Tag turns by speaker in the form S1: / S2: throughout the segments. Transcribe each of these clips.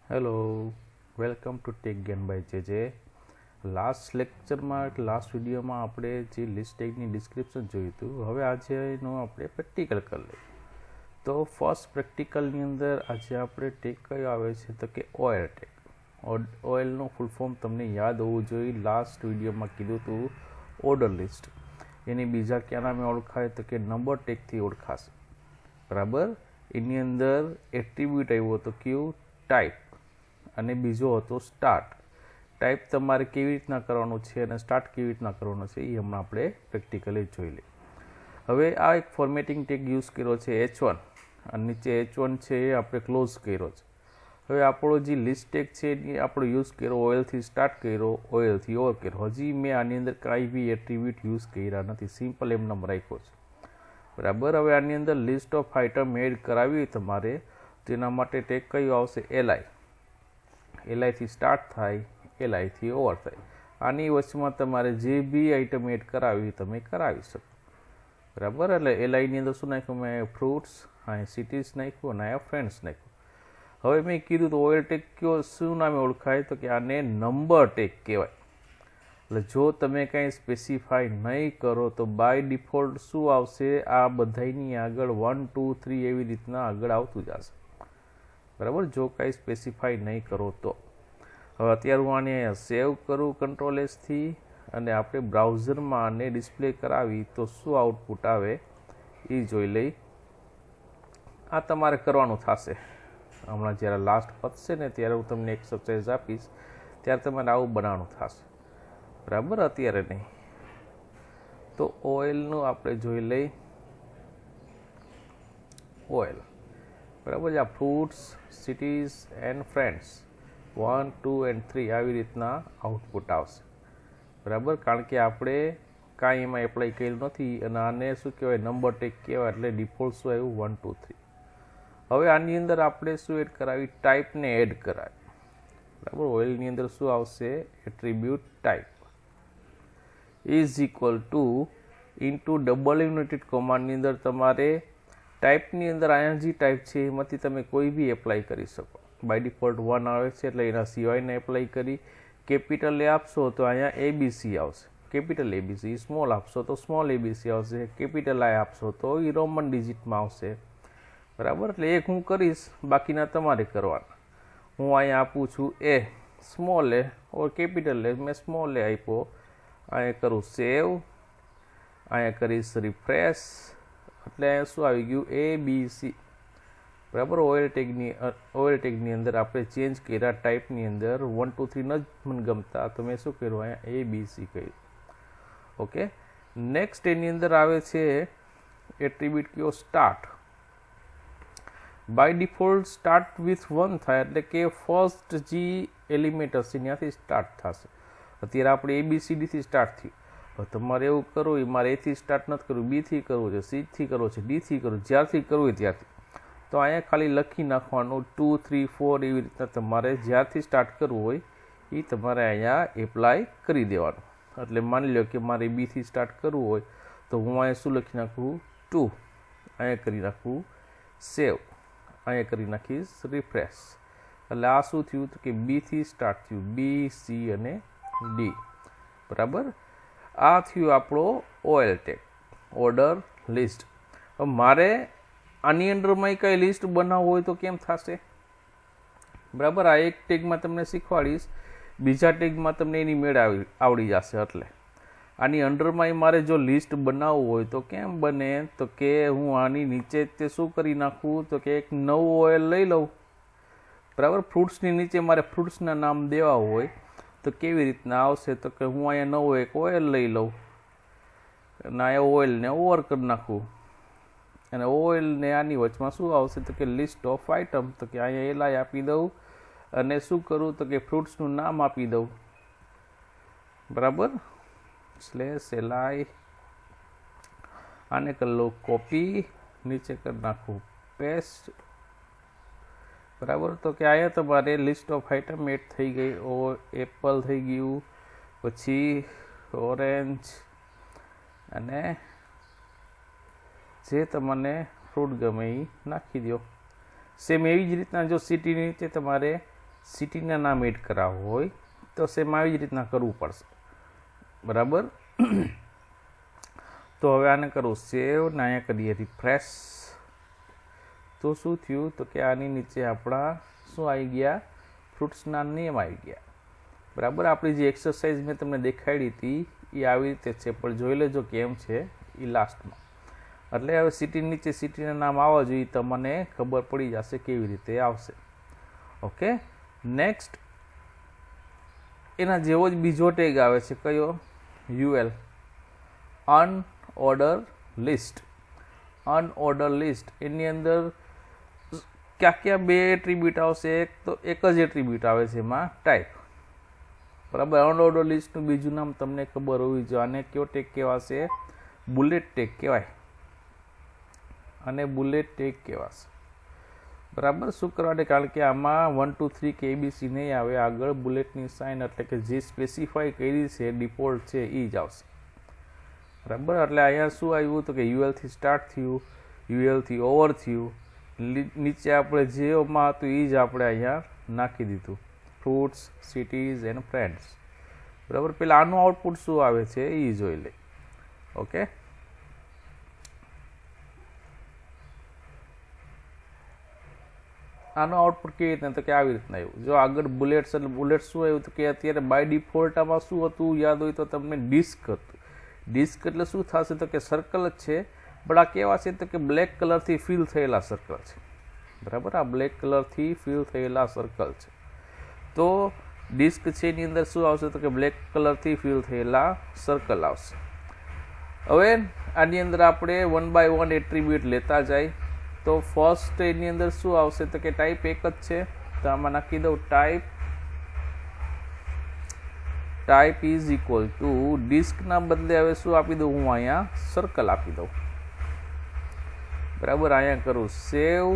S1: Hello, welcome to tech gain by JJ. Last લેક્ચરમાં last વિડીયોમાં આપણે જે લિસ્ટ ટેગની ડિસ્ક્રિપ્શન જોયું હતું, હવે આજેનું આપણે પ્રેક્ટિકલ કરી લઈએ. તો ફર્સ્ટ પ્રેક્ટિકલની અંદર આજે આપણે ટેગ કયો આવે છે તો કે ઓઇલ ટેગ. ઓઇલનું ફૂલ ફોર્મ તમને યાદ હોવું જોઈએ. લાસ્ટ વિડીયોમાં કીધું હતું ઓર્ડર લિસ્ટ. એની બીજા ક્યાં નામે ઓળખાય તો કે નંબર ટેગથી ઓળખાશે. બરાબર. એની અંદર એટ્રીબ્યુટ આવ્યો હતો કયું ટાઈપ અને બીજો હતો સ્ટાર્ટ. ટાઈપ તમારે કેવી રીતના કરવાનું છે અને સ્ટાર્ટ કેવી રીતના કરવાનો છે એ હમણાં આપણે પ્રેક્ટિકલી જોઈ લઈએ. હવે આ એક ફોર્મેટિંગ ટેગ યુઝ કર્યો છે H1 અને નીચે H1 છે એ આપણે ક્લોઝ કર્યો છે. હવે આપણો જે લિસ્ટ ટેગ છે એ આપણો યુઝ કર્યો ઓઇલથી સ્ટાર્ટ કર્યો, ઓઇલથી ઓવર કર્યો. હજી મેં આની અંદર કાંઈ બી એટ્રીબ્યુટ યુઝ કર્યા નથી, સિમ્પલ એમ રાખ્યો છે. બરાબર. હવે આની અંદર લિસ્ટ ઓફ આઇટમ એડ કરાવી હોય તમારે, તેના માટે ટેગ કયું આવશે LI. LIથી સ્ટાર્ટ થાય, LIથી ઓવર થાય. આની વચમાં તમારે જે બી આઇટમ એડ કરાવી તમે કરાવી શકો. બરાબર. એટલે LIની અંદર શું નાખ્યું મેં ફ્રૂટ્સ, અહીંયા સિટીઝ નાખ્યું અને અહીંયા ફ્રેન્ડ્સ નાખ્યું. હવે મેં કીધું તો ઓઇલ ટેગ કયો શું નામે ઓળખાય તો કે આને નંબર ટેગ કહેવાય. એટલે જો તમે કંઈ સ્પેસિફાય નહીં કરો તો બાય ડિફોલ્ટ શું આવશે, આ બધાની આગળ 1 2 3 એવી રીતના આગળ આવતું જશે. બરાબર. જો કાંઈ સ્પેસિફાય નહીં કરો તો. હવે અત્યારે હું આને સેવ કરું કંટ્રોલ એસથી અને આપણે બ્રાઉઝરમાં આને ડિસ્પ્લે કરાવી તો શું આઉટપુટ આવે એ જોઈ લઈ. આ તમારે કરવાનું થશે. હમણાં જ્યારે લાસ્ટ પતશે ને ત્યારે હું તમને એક્સરસાઇઝ આપીશ, ત્યારે તમારે આવું બનાવવાનું થશે. બરાબર. અત્યારે નહીં. તો ઓઇલનું આપણે જોઈ લઈ. ઓઇલ. બરાબર. આ fruits, cities and friends 1 2 and 3 આવી રીતના આઉટપુટ આવશે. બરાબર. કારણ કે આપણે કાંઈ એમાં એપ્લાય કર્યું નથી અને આને શું કહેવાય નંબર ટેગ કહેવાય, એટલે ડિફોલ્ટ શું આવ્યું 1 2 3. હવે આની અંદર આપણે શું એડ કરાવી, ટાઈપને એડ કરાવી. બરાબર. ઓઇલની અંદર શું આવશે, attribute type is equal to into double united કોમાન્ડની અંદર તમારે ટાઈપની અંદર અહીંયા જે ટાઈપ છે એમાંથી તમે કોઈ બી એપ્લાય કરી શકો. બાય ડિફોલ્ટ 1 આવે છે એટલે એના સિવાયને એપ્લાય કરી. કેપિટલ એ આપશો તો અહીંયા ABC આવશે, કેપિટલ ABC. સ્મોલ આપશો તો સ્મોલ ABC આવશે. કેપિટલ I આપશો તો એ રોમન ડિજિટમાં આવશે. બરાબર. એટલે એક હું કરીશ, બાકીના તમારે કરવાના. હું અહીંયા આપું છું A small A or capital એ. મેં સ્મોલ એ આપ્યો. અહીંયા કરું સેવ, અહીંયા કરીશ રિફ્રેશ, એટલે અહીંયા શું આવી ગયું ABC. બરાબર. ઓઇલ ટેગની અંદર આપણે ચેન્જ કર્યા ટાઈપની અંદર 1 2 3 ન જ મને ગમતા તો મેં શું કર્યું અહીંયા ABC કર્યું. ઓકે. નેક્સ્ટ એની અંદર આવે છે એટ્રીબ્યુટ કયો start. By default start with 1 થાય, એટલે કે ફર્સ્ટ જે એલિમેન્ટ હશે ત્યાંથી સ્ટાર્ટ થશે. અત્યારે આપણે ABCDથી સ્ટાર્ટ થયું. હવે તમારે એવું કરવું હોય, મારે Aથી સ્ટાર્ટ નથી કરવું, Bથી કરવું છે, Cથી કરવું છે, Dથી કરવું, જ્યારથી કરવું હોય ત્યારથી. તો અહીંયા ખાલી લખી નાખવાનું 2 3 4 એવી રીતના તમારે જ્યારથી સ્ટાર્ટ કરવું હોય એ તમારે અહીંયા એપ્લાય કરી દેવાનું. એટલે માની લો કે મારે Bથી સ્ટાર્ટ કરવું હોય તો હું અહીંયા શું લખી નાખું 2, અહીંયા કરી નાખું સેવ, અહીંયા કરી નાખીશ રિફ્રેશ. એટલે આ શું થયું તો કે Bથી સ્ટાર્ટ થયું, B C અને D. બરાબર. આ થયું આપણો ઓઇલ ટેગ, ઓર્ડર લિસ્ટ. હવે મારે આની અંડરમાં કઈ લિસ્ટ બનાવવું હોય તો કેમ થશે. બરાબર. આ એક ટેગમાં તમને શીખવાડીશ, બીજા ટેગમાં તમને એની મેળ આવડી જશે. એટલે આની અંડરમાં મારે જો લિસ્ટ બનાવવું હોય તો કેમ બને તો કે હું આની નીચે તે શું કરી નાખું તો કે એક નવું ઓઇલ લઈ લઉં. બરાબર. ફ્રૂટ્સની નીચે મારે ફ્રૂટ્સના નામ દેવા હોય તો કેવી રીતના આવશે તો કે હું અહીંયા નવો એક ઓઇલ લઈ લઉં અને આ ઓઇલને ઓવર કરી નાખું અને ઓઇલને આની વચમાં શું આવશે તો કે લિસ્ટ ઓફ આઇટમ. તો કે અહીંયા LI આપી દઉં અને શું કરું તો કે ફ્રૂટ્સનું નામ આપી દઉં. બરાબર. /LI. આને કરી લઉં કોપી, નીચે કરી નાખું પેસ્ટ. બરાબર. તો કે અહીંયા તમારે લિસ્ટ ઓફ આઇટમ એડ થઈ ગઈ. એપલ થઈ ગયું, પછી ઓરેન્જ અને જે તમને ફ્રૂટ ગમે એ નાખી દો. સેમ એવી જ રીતના જો સિટીની નીચે તમારે સિટીના નામ એડ કરાવવું હોય તો સેમ આવી જ રીતના કરવું પડશે, બરાબર. તો હવે આને કરું સેવ ને અહીંયા કરીએ રિફ્રેશ. તો શું થયું તો કે આની નીચે આપણા શું આવી ગયા, ફ્રૂટ્સના નેમ આવી ગયા, બરાબર. આપણી જે એક્સરસાઇઝ મેં તમને દેખાડી હતી એ આવી રીતે છે, પણ જોઈ લેજો કેમ છે એ લાસ્ટમાં. એટલે હવે સિટી નીચે સિટીના નામ આવવા જોઈએ, તમને ખબર પડી જશે કેવી રીતે આવશે. ઓકે, નેક્સ્ટ એના જેવો જ બીજો ટેગ આવે છે, કયો, યુએલ, અનઓર્ડર લિસ્ટ. અનઓર્ડર લિસ્ટ એની અંદર ક્યાં ક્યાં બે એટ્રીબ્યુટ આવશે, એક તો એક જ એટ્રીબ્યુટ આવે છે એમાં ટાઈપ, બરાબર. અનઓર્ડર લિસ્ટનું બીજું નામ તમને ખબર હોવી જોઈએ. આને કયો ટેગ કહેવાશે, બુલેટ ટેગ કહેવાય, અને બુલેટ ટેગ કહેવાશે, બરાબર. શું કરવા, કારણ કે આમાં 1 2 3 કે ABC નહીં આવે, આગળ બુલેટની સાઇન એટલે કે જે સ્પેસિફાઈ કરી છે ડિફોલ્ટ છે એ જ આવશે, બરાબર. એટલે અહીંયા શું આવ્યું તો કે યુએલથી સ્ટાર્ટ થયું, યુએલથી ઓવર થયું, નીચે આપણે જેમાં હતું એ જ આપણે અહીંયા નાખી દીધું, ફ્રૂટ્સ, સિટીઝ એન્ડ ફ્રેન્ડ્સ, બરાબર. પેલા આનું આઉટપુટ શું આવે છે એ જોઈ લે. ઓકે, આનું આઉટપુટ કેવી રીતના તો કે આવી રીતના આવ્યું. જો આગળ બુલેટ્સ, એટલે બુલેટ શું આવ્યું તો કે અત્યારે બાય ડિફોલ્ટ આમાં શું હતું યાદ હોય તો તમને ડિસ્ક હતું. ડિસ્ક એટલે શું થશે તો કે સર્કલ જ છે, પણ આ કેવા છે તો કે બ્લેક કલરથી ફિલ થયેલા સર્કલ છે, બરાબર. આ બ્લેક કલરથી ફિલ થયેલા સર્કલ છે. તો ડિસ્ક છે એની અંદર શું આવશે તો કે બ્લેક કલરથી ફિલ થયેલા સર્કલ આવશે. હવે આની અંદર આપણે 1 by 1 એટ્રીબ્યુટ લેતા જાય. તો ફર્સ્ટ એની અંદર શું આવશે તો કે ટાઈપ એક જ છે, તો આમાં નાખી દઉં ટાઈપ ઇઝ ઇક્વલ ટુ ડિસ્કના બદલે હવે શું આપી દઉં, હું અહીંયા સર્કલ આપી દઉં, બરાબર. અહીંયા કરું સેવ,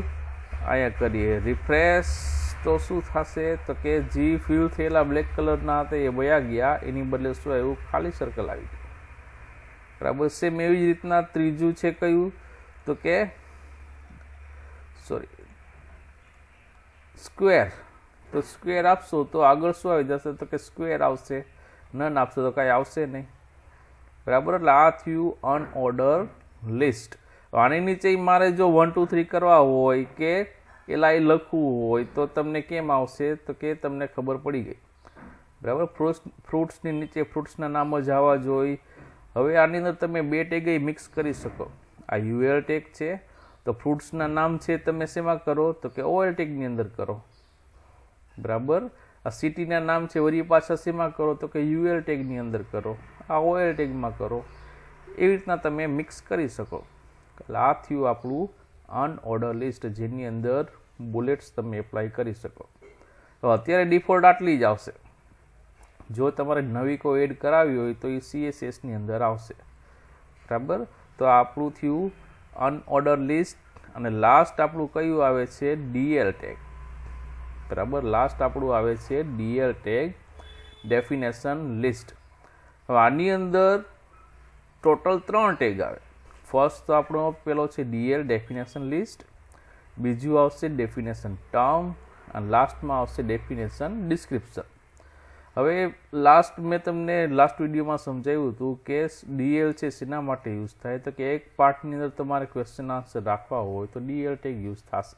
S1: અહીંયા કરીએ રિફ્રેશ. તો શું થશે તો કે જે ફિલ થયેલા બ્લેક કલરના હતા એ વયા ગયા, એની બદલે શું આવ્યું, ખાલી સર્કલ આવી ગયું, બરાબર. સેમ એવી જ રીતના ત્રીજું છે કયું તો કે સ્ક્વેર. તો સ્ક્વેર આપશો તો આગળ શું આવી જશે તો કે સ્ક્વેર આવશે, નન આપશો તો કાંઈ આવશે નહીં, બરાબર. એટલે આ થયું અનઓર્ડર લિસ્ટ. આની નીચે મારે જો 1 2 3 કરવા હોય કે એલા એ લખવું હોય તો તમને કેમ આવશે તો કે તમને ખબર પડી ગઈ, બરાબર. ફ્રૂટ્સની નીચે ફ્રૂટ્સના નામ જ આવવા જોઈએ. હવે આની અંદર તમે બે ટેગ મિક્સ કરી શકો. આ યુએલ ટેગ છે તો ફ્રૂટ્સના નામ છે તમે શેમાં કરો તો કે ઓએલ ટેગની અંદર કરો, બરાબર. આ સિટીના નામ છે વળી પાછા શેમાં કરો તો કે યુએલ ટેગની અંદર કરો, આ ઓએલ ટેગમાં કરો. એવી રીતના તમે મિક્સ કરી શકો. એટલે આ થયું આપણું અનઓર્ડર લિસ્ટ, જેની અંદર બુલેટ્સ તમે એપ્લાય કરી શકો. તો અત્યારે ડિફોલ્ટ આટલી જ આવશે. જો તમારે નવી કોઈ એડ કરાવી હોય તો એ CSSની અંદર આવશે, બરાબર. તો આપણું થયું અનઓર્ડર લિસ્ટ. અને લાસ્ટ આપણું કયું આવે છે, DL ટેગ, બરાબર. લાસ્ટ આપણું આવે છે DL ટેગ, ડેફિનેશન લિસ્ટ. હવે આની અંદર ટોટલ 3 ટેગ આવે. ફર્સ્ટ તો આપણો પેલો છે DL ડેફિનેશન લિસ્ટ, બીજું આવશે ડેફિનેશન ટર્મ, અને લાસ્ટમાં આવશે ડેફિનેશન ડિસ્ક્રિપ્શન. હવે લાસ્ટ મેં તમને લાસ્ટ વિડીયોમાં સમજાવ્યું હતું કે DL છે શેના માટે યુઝ થાય તો કે એક પાર્ટની અંદર તમારે ક્વેશ્ચન આન્સર રાખવા હોય તો DL ટેગ યુઝ થશે,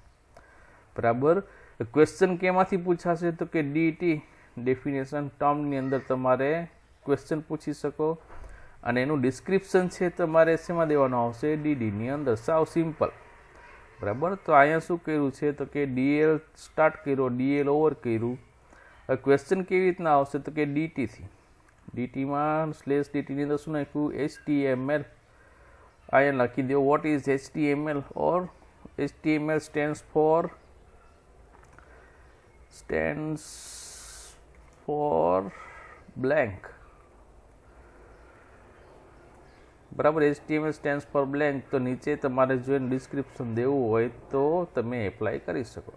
S1: બરાબર. ક્વેશ્ચન કેમાંથી પૂછાશે તો કે DT ડેફિનેશન ટર્મની અંદર તમારે ક્વેશ્ચન પૂછી શકો, અને એનું ડિસ્ક્રિપ્શન છે તમારે શેમાં દેવાનું આવશે, DDની અંદર. સાવ સિમ્પલ, બરાબર. તો અહીંયા શું કર્યું છે તો કે DL સ્ટાર્ટ કર્યો, DL ઓવર કર્યું. ક્વેશ્ચન કેવી રીતના આવશે તો કે DTથી, DTમાં /DTની અંદર શું નાખ્યું, HTML. અહીંયા લખી દો what is HTML, or HTML stands for blank, બરાબર. HTML stands for blank. તો નીચે તમારે જો ડિસ્ક્રિપ્શન દેવું હોય તો તમે એપ્લાય કરી શકો,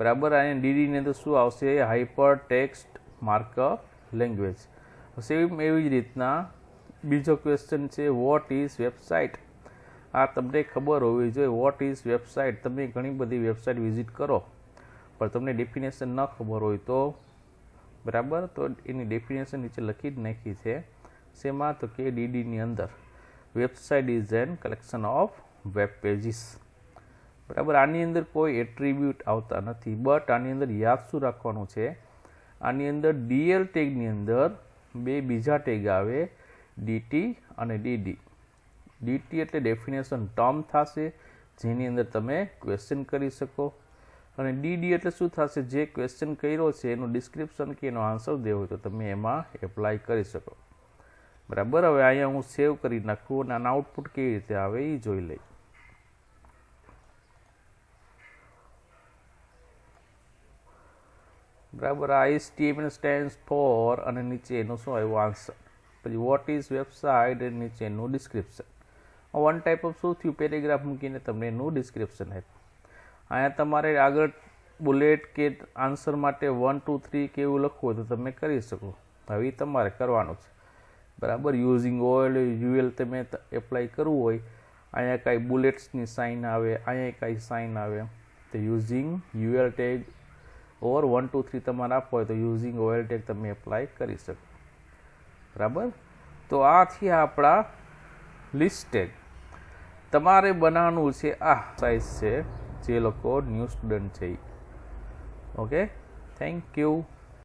S1: બરાબર. અહીંયા DDની અંદર શું આવશે, hyper text markup language. Same એવી જ રીતના બીજો ક્વેશ્ચન છે વોટ ઇઝ વેબસાઇટ. આ તમને ખબર હોવી જોઈએ, વોટ ઇઝ વેબસાઇટ. તમે ઘણી બધી વેબસાઇટ વિઝિટ કરો પણ તમને ડેફિનેશન ન ખબર હોય તો બરાબર, તો એની ડેફિનેશન નીચે લખી જ નાખી છે. શેમાં? તો કે ડીડીની અંદર website is an collection of web pages. બરાબર, આની અંદર કોઈ એટ્રીબ્યુટ આવતા નથી, બટ આની અંદર યાદ શું રાખવાનું છે, આની અંદર ડીએલ ટેગની અંદર બે બીજા ટેગ આવે, ડીટી અને ડીડી. ડીટી એટલે ડેફિનેશન ટર્મ થશે, જેની અંદર તમે ક્વેશ્ચન કરી શકો, અને ડીડી એટલે શું થશે, જે ક્વેશ્ચન કર્યો છે એનું ડિસ્ક્રિપ્શન કે એનો આન્સર દેવો હોય તો તમે એમાં એપ્લાય કરી શકો. બરાબર, હવે અહીંયા હું સેવ કરી નાખું અને આના આઉટપુટ કેવી રીતે આવે એ જોઈ લઈ. બરાબર, આ HTML સ્ટેન્ડ્સ ફોર અને નીચે એનું શું આવ્યું આન્સર, પછી વોટ ઇઝ વેબસાઇટ અને નીચે એનું ડિસ્ક્રિપ્શન. વન ટાઈપ ઓફ શું થયું, પેરેગ્રાફ મૂકીને તમને એનું ડિસ્ક્રિપ્શન આપ્યું. અહીંયા તમારે આગળ બુલેટ કે આન્સર માટે 1 2 3 કે એવું લખવું હોય તો તમે કરી શકો. હવે તમારે કરવાનું છે. બરાબર, યુઝિંગ UL તમે એપ્લાય કરવું હોય, અહીંયા કાંઈ બુલેટ્સની સાઇન આવે, અહીંયા કાંઈ સાઇન આવે, તો યુઝિંગ UL ટેગ ઓર 1 2 3 તમારે આપવો હોય તો યુઝિંગ OL ટેગ તમે એપ્લાય કરી શકો. બરાબર, તો આ થી આપણા લિસ્ટ ટેગ. તમારે બનાવવાનું છે આ સાઇઝ છે જે લોકો ન્યૂ સ્ટુડન્ટ છે. Okay, thank you.